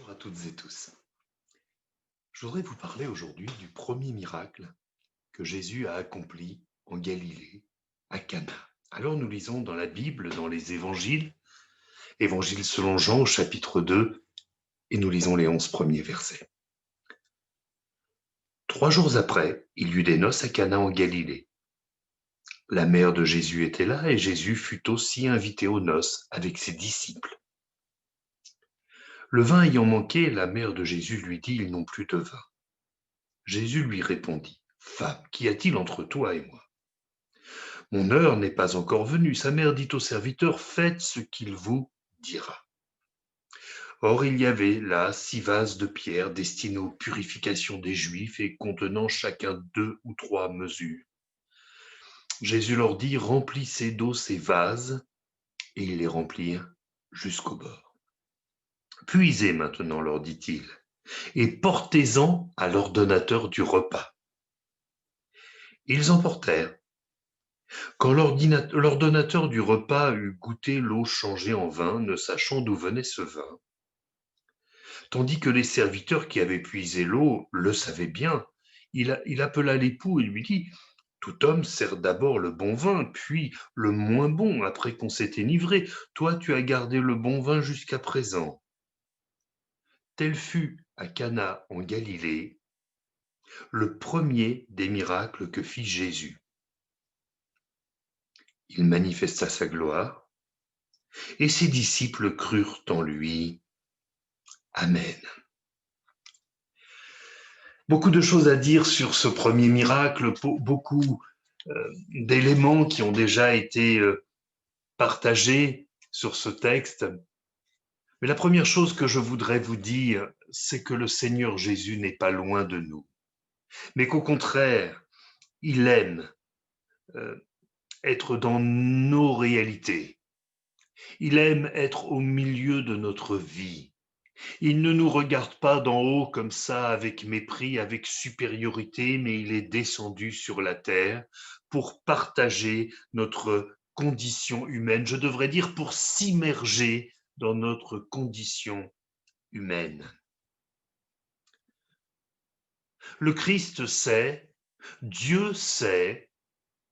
Bonjour à toutes et tous. Je voudrais vous parler aujourd'hui du premier miracle que Jésus a accompli en Galilée, à Cana. Alors nous lisons dans la Bible, dans les évangiles, Évangile selon Jean au chapitre 2, et nous lisons les 11 premiers versets. 3 jours après, il y eut des noces à Cana en Galilée. La mère de Jésus était là et Jésus fut aussi invité aux noces avec ses disciples. Le vin ayant manqué, la mère de Jésus lui dit: ils n'ont plus de vin. Jésus lui répondit: Femme, qu'y a-t-il entre toi et moi? Mon heure n'est pas encore venue. Sa mère dit au serviteur: faites ce qu'il vous dira. Or il y avait là 6 vases de pierre destinés aux purifications des Juifs et contenant chacun 2 ou 3 mesures. Jésus leur dit: remplissez d'eau ces vases, et ils les remplirent jusqu'au bord. Puisez maintenant, leur dit-il, et portez-en à l'ordonnateur du repas. Ils emportèrent. Quand l'ordonnateur du repas eut goûté l'eau changée en vin, ne sachant d'où venait ce vin, tandis que les serviteurs qui avaient puisé l'eau le savaient bien, il appela l'époux et lui dit: tout homme sert d'abord le bon vin, puis le moins bon après qu'on s'est enivré. Toi, tu as gardé le bon vin jusqu'à présent. Tel fut à Cana en Galilée le premier des miracles que fit Jésus. Il manifesta sa gloire, et ses disciples crurent en lui. Amen. Beaucoup de choses à dire sur ce premier miracle, beaucoup d'éléments qui ont déjà été partagés sur ce texte. Mais la première chose que je voudrais vous dire, c'est que le Seigneur Jésus n'est pas loin de nous, mais qu'au contraire, il aime euh, être dans nos réalités. Il aime être au milieu de notre vie. Il ne nous regarde pas d'en haut comme ça avec mépris, avec supériorité, mais il est descendu sur la terre pour partager notre condition humaine. Je devrais dire pour s'immerger dans notre condition humaine. Le Christ sait, Dieu sait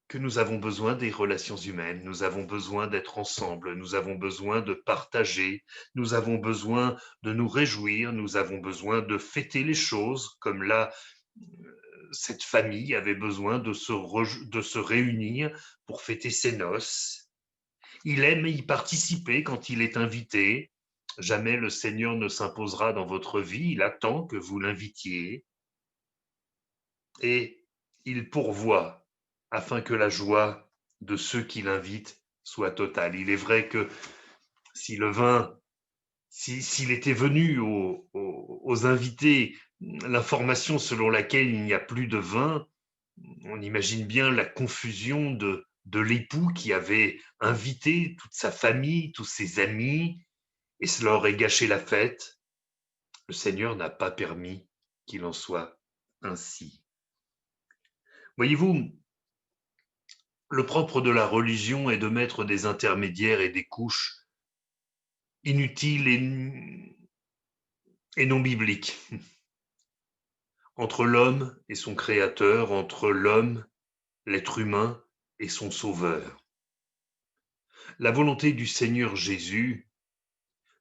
que nous avons besoin des relations humaines, nous avons besoin d'être ensemble, nous avons besoin de partager, nous avons besoin de nous réjouir, nous avons besoin de fêter les choses, comme là, cette famille avait besoin de se réunir pour fêter ses noces. Il aime y participer quand il est invité. Jamais le Seigneur ne s'imposera dans votre vie, il attend que vous l'invitiez. Et il pourvoit afin que la joie de ceux qui l'invitent soit totale. Il est vrai que si le vin, s'il était venu aux invités l'information selon laquelle il n'y a plus de vin, on imagine bien la confusion de l'époux qui avait invité toute sa famille, tous ses amis, et cela aurait gâché la fête. Le Seigneur n'a pas permis qu'il en soit ainsi. Voyez-vous, le propre de la religion est de mettre des intermédiaires et des couches inutiles et non bibliques entre l'homme et son créateur, entre l'homme, l'être humain et son sauveur. La volonté du Seigneur Jésus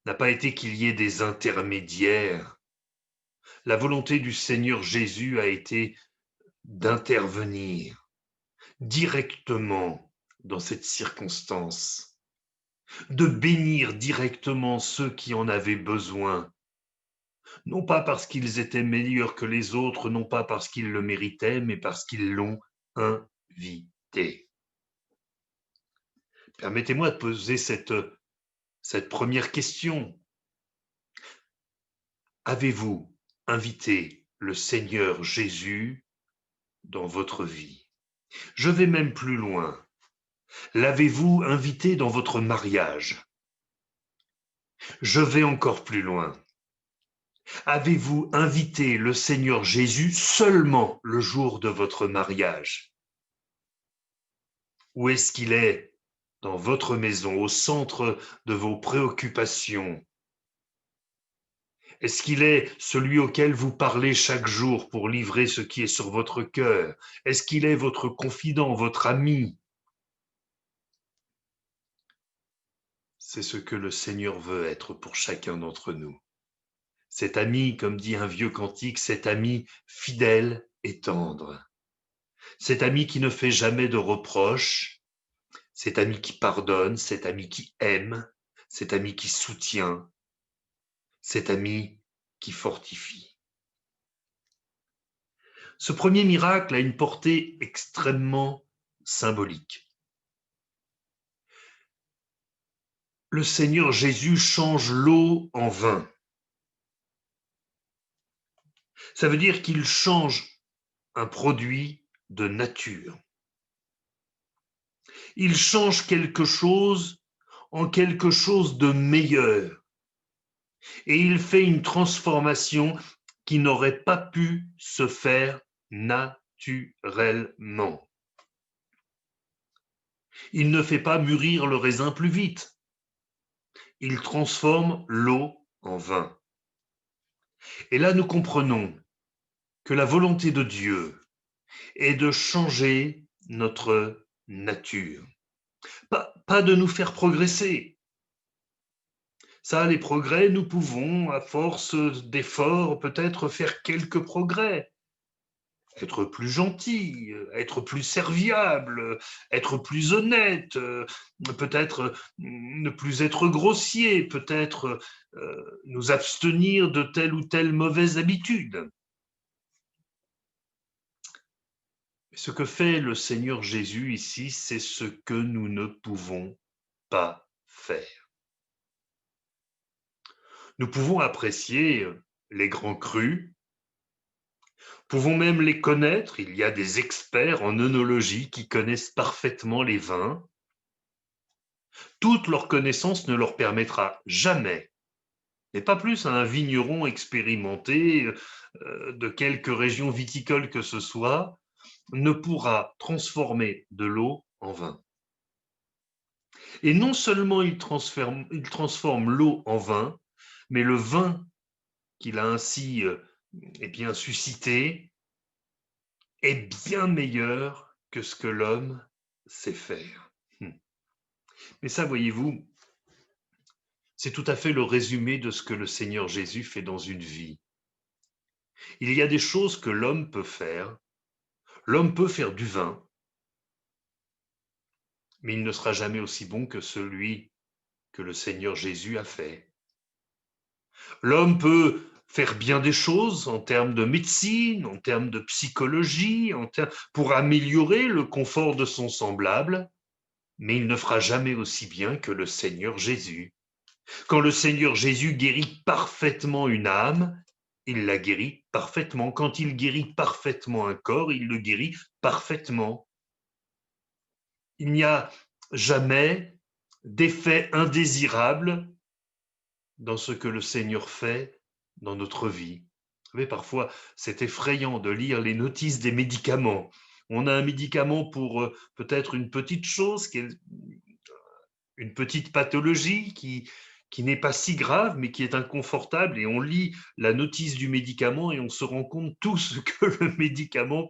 n'a pas été qu'il y ait des intermédiaires. La volonté du Seigneur Jésus a été d'intervenir directement dans cette circonstance, de bénir directement ceux qui en avaient besoin, non pas parce qu'ils étaient meilleurs que les autres, non pas parce qu'ils le méritaient, mais parce qu'ils l'ont invité. Permettez-moi de poser cette première question. Avez-vous invité le Seigneur Jésus dans votre vie? Je vais même plus loin. L'avez-vous invité dans votre mariage? Je vais encore plus loin. Avez-vous invité le Seigneur Jésus seulement le jour de votre mariage? Où est-ce qu'il est dans votre maison, au centre de vos préoccupations? Est-ce qu'il est celui auquel vous parlez chaque jour pour livrer ce qui est sur votre cœur? Est-ce qu'il est votre confident, votre ami? C'est ce que le Seigneur veut être pour chacun d'entre nous. Cet ami, comme dit un vieux cantique, cet ami fidèle et tendre. Cet ami qui ne fait jamais de reproches, cet ami qui pardonne, cet ami qui aime, cet ami qui soutient, cet ami qui fortifie. Ce premier miracle a une portée extrêmement symbolique. Le Seigneur Jésus change l'eau en vin. Ça veut dire qu'il change un produit de nature. Il change quelque chose en quelque chose de meilleur. Et il fait une transformation qui n'aurait pas pu se faire naturellement. Il ne fait pas mûrir le raisin plus vite. Il transforme l'eau en vin. Et là, nous comprenons que la volonté de Dieu est de changer notre nature. Pas de nous faire progresser. Ça, les progrès, nous pouvons, à force d'efforts, peut-être faire quelques progrès. Être plus gentil, être plus serviable, être plus honnête, peut-être ne plus être grossier, peut-être nous abstenir de telle ou telle mauvaise habitude. Ce que fait le Seigneur Jésus ici, c'est ce que nous ne pouvons pas faire. Nous pouvons apprécier les grands crus, pouvons même les connaître. Il y a des experts en œnologie qui connaissent parfaitement les vins. Toute leur connaissance ne leur permettra jamais, et pas plus à un vigneron expérimenté de quelque région viticole que ce soit, ne pourra transformer de l'eau en vin. Et non seulement il transforme l'eau en vin, mais le vin qu'il a ainsi suscité est bien meilleur que ce que l'homme sait faire. Mais ça, voyez-vous, c'est tout à fait le résumé de ce que le Seigneur Jésus fait dans une vie. Il y a des choses que l'homme peut faire. L'homme peut faire du vin, mais il ne sera jamais aussi bon que celui que le Seigneur Jésus a fait. L'homme peut faire bien des choses en termes de médecine, en termes de psychologie, pour améliorer le confort de son semblable, mais il ne fera jamais aussi bien que le Seigneur Jésus. Quand le Seigneur Jésus guérit parfaitement une âme, il la guérit parfaitement. Quand il guérit parfaitement un corps, il le guérit parfaitement. Il n'y a jamais d'effet indésirable dans ce que le Seigneur fait dans notre vie. Vous savez, parfois, c'est effrayant de lire les notices des médicaments. On a un médicament pour peut-être une petite chose, une petite pathologie qui n'est pas si grave, mais qui est inconfortable, et on lit la notice du médicament et on se rend compte tout ce que le médicament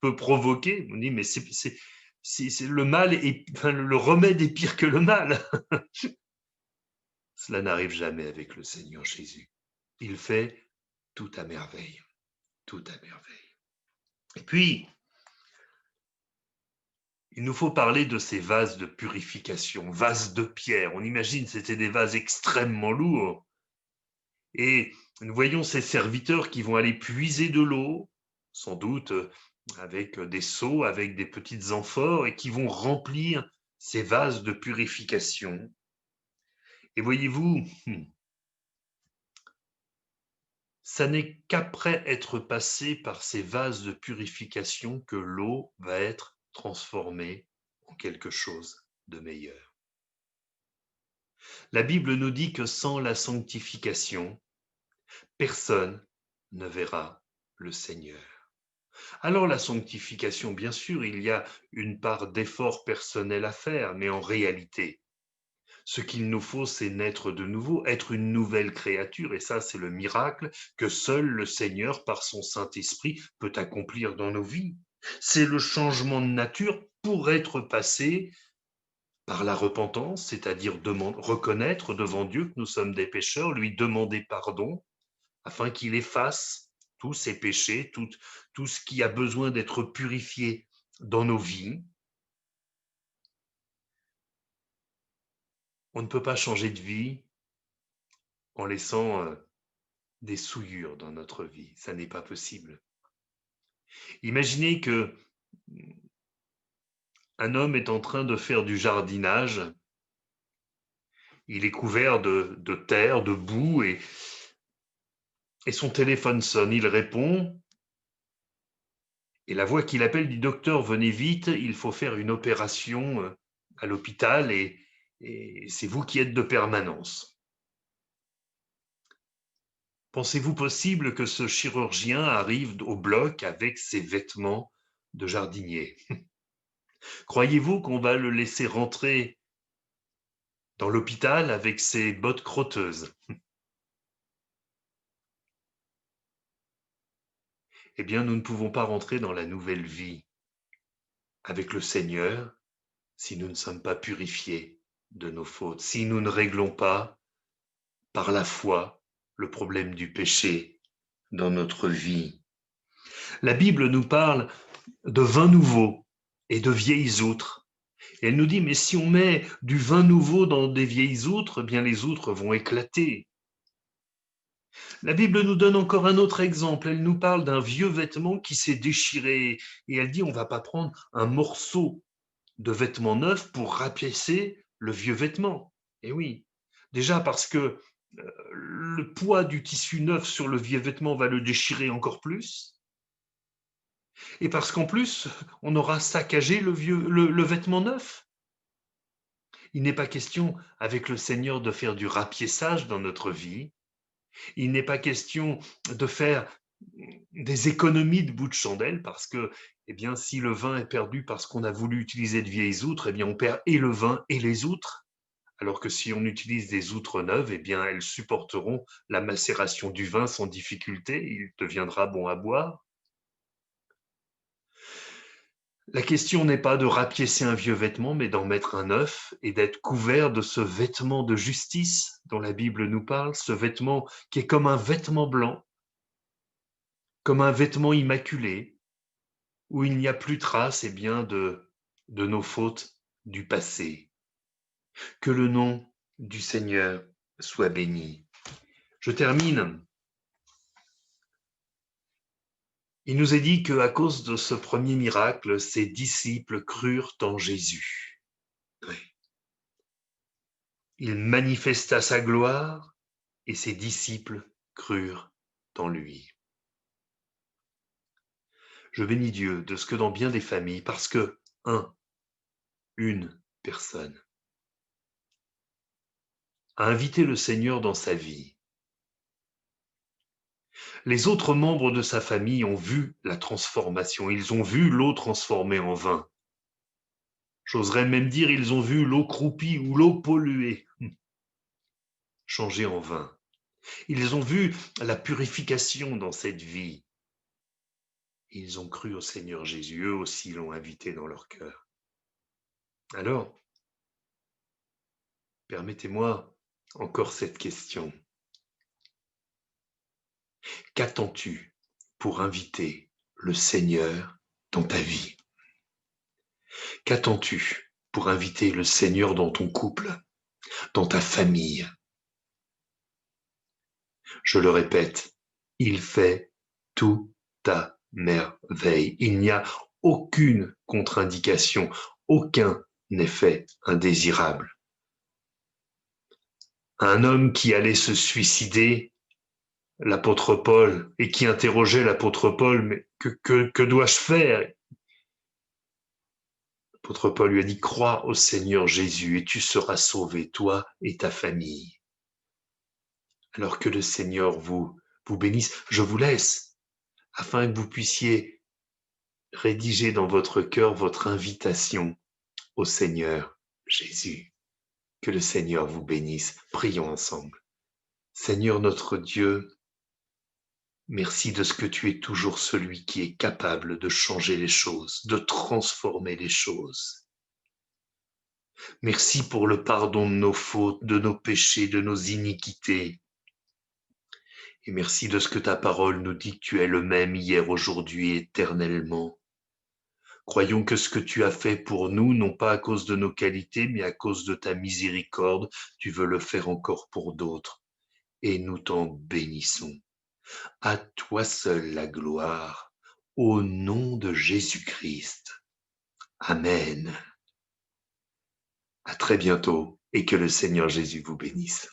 peut provoquer. On dit, mais c'est le mal, enfin, le remède est pire que le mal. Cela n'arrive jamais avec le Seigneur Jésus. Il fait tout à merveille, tout à merveille. Et puis, il nous faut parler de ces vases de purification, vases de pierre. On imagine que c'était des vases extrêmement lourds. Et nous voyons ces serviteurs qui vont aller puiser de l'eau, sans doute avec des seaux, avec des petites amphores, et qui vont remplir ces vases de purification. Et voyez-vous, ça n'est qu'après être passé par ces vases de purification que l'eau va être transformée en quelque chose de meilleur. La Bible nous dit que sans la sanctification, personne ne verra le Seigneur. Alors la sanctification, bien sûr, il y a une part d'effort personnel à faire, mais en réalité, Ce qu'il nous faut, c'est naître de nouveau, être une nouvelle créature. Et ça, c'est le miracle que seul le Seigneur, par son Saint-Esprit, peut accomplir dans nos vies. C'est le changement de nature pour être passé par la repentance, c'est-à-dire reconnaître devant Dieu que nous sommes des pécheurs, lui demander pardon, afin qu'il efface tous ces péchés, tout ce qui a besoin d'être purifié dans nos vies. On ne peut pas changer de vie en laissant des souillures dans notre vie. Ça n'est pas possible. Imaginez que un homme est en train de faire du jardinage. Il est couvert de terre, de boue, et son téléphone sonne. Il répond, et la voix qui l'appelle dit: docteur, venez vite, il faut faire une opération à l'hôpital, et c'est vous qui êtes de permanence. Pensez-vous possible que ce chirurgien arrive au bloc avec ses vêtements de jardinier? Croyez-vous qu'on va le laisser rentrer dans l'hôpital avec ses bottes crotteuses? Eh bien, nous ne pouvons pas rentrer dans la nouvelle vie avec le Seigneur si nous ne sommes pas purifiés de nos fautes, si nous ne réglons pas par la foi le problème du péché dans notre vie. La Bible nous parle de vin nouveau et de vieilles outres. Et elle nous dit, mais si on met du vin nouveau dans des vieilles outres, eh bien les outres vont éclater. La Bible nous donne encore un autre exemple. Elle nous parle d'un vieux vêtement qui s'est déchiré. Et elle dit, on ne va pas prendre un morceau de vêtement neuf pour rapiécer le vieux vêtement. Et oui, déjà parce que le poids du tissu neuf sur le vieux vêtement va le déchirer encore plus. Et parce qu'en plus, on aura saccagé le vêtement neuf. Il n'est pas question avec le Seigneur de faire du rapiessage dans notre vie. Il n'est pas question de faire des économies de bout de chandelle parce que, eh bien, si le vin est perdu parce qu'on a voulu utiliser de vieilles outres, eh bien, on perd et le vin et les outres. Alors que si on utilise des outres neuves, eh bien, elles supporteront la macération du vin sans difficulté. Il deviendra bon à boire. La question n'est pas de rapiécer un vieux vêtement, mais d'en mettre un neuf et d'être couvert de ce vêtement de justice dont la Bible nous parle, ce vêtement qui est comme un vêtement blanc, comme un vêtement immaculé, où il n'y a plus trace eh bien, de nos fautes du passé. Que le nom du Seigneur soit béni. Je termine. Il nous est dit qu'à cause de ce premier miracle, ses disciples crurent en Jésus. Oui. Il manifesta sa gloire et ses disciples crurent en lui. Je bénis Dieu de ce que dans bien des familles, parce que, une personne a invité le Seigneur dans sa vie, les autres membres de sa famille ont vu la transformation, ils ont vu l'eau transformée en vin. J'oserais même dire, ils ont vu l'eau croupie ou l'eau polluée changer en vin. Ils ont vu la purification dans cette vie. Ils ont cru au Seigneur Jésus, eux aussi l'ont invité dans leur cœur. Alors, permettez-moi encore cette question. Qu'attends-tu pour inviter le Seigneur dans ta vie? Qu'attends-tu pour inviter le Seigneur dans ton couple, dans ta famille? Je le répète, il fait tout à merveille. Il n'y a aucune contre-indication, aucun effet indésirable. Un homme qui allait se suicider, l'apôtre Paul, et qui interrogeait l'apôtre Paul, mais que dois-je faire? L'apôtre Paul lui a dit, crois au Seigneur Jésus et tu seras sauvé, toi et ta famille. Alors que le Seigneur vous bénisse, je vous laisse afin que vous puissiez rédiger dans votre cœur votre invitation au Seigneur Jésus. Que le Seigneur vous bénisse. Prions ensemble. Seigneur notre Dieu, merci de ce que tu es toujours celui qui est capable de changer les choses, de transformer les choses. Merci pour le pardon de nos fautes, de nos péchés, de nos iniquités. Et merci de ce que ta parole nous dit que tu es le même hier, aujourd'hui et éternellement. Croyons que ce que tu as fait pour nous, non pas à cause de nos qualités, mais à cause de ta miséricorde, tu veux le faire encore pour d'autres. Et nous t'en bénissons. À toi seul la gloire, au nom de Jésus-Christ. Amen. À très bientôt et que le Seigneur Jésus vous bénisse.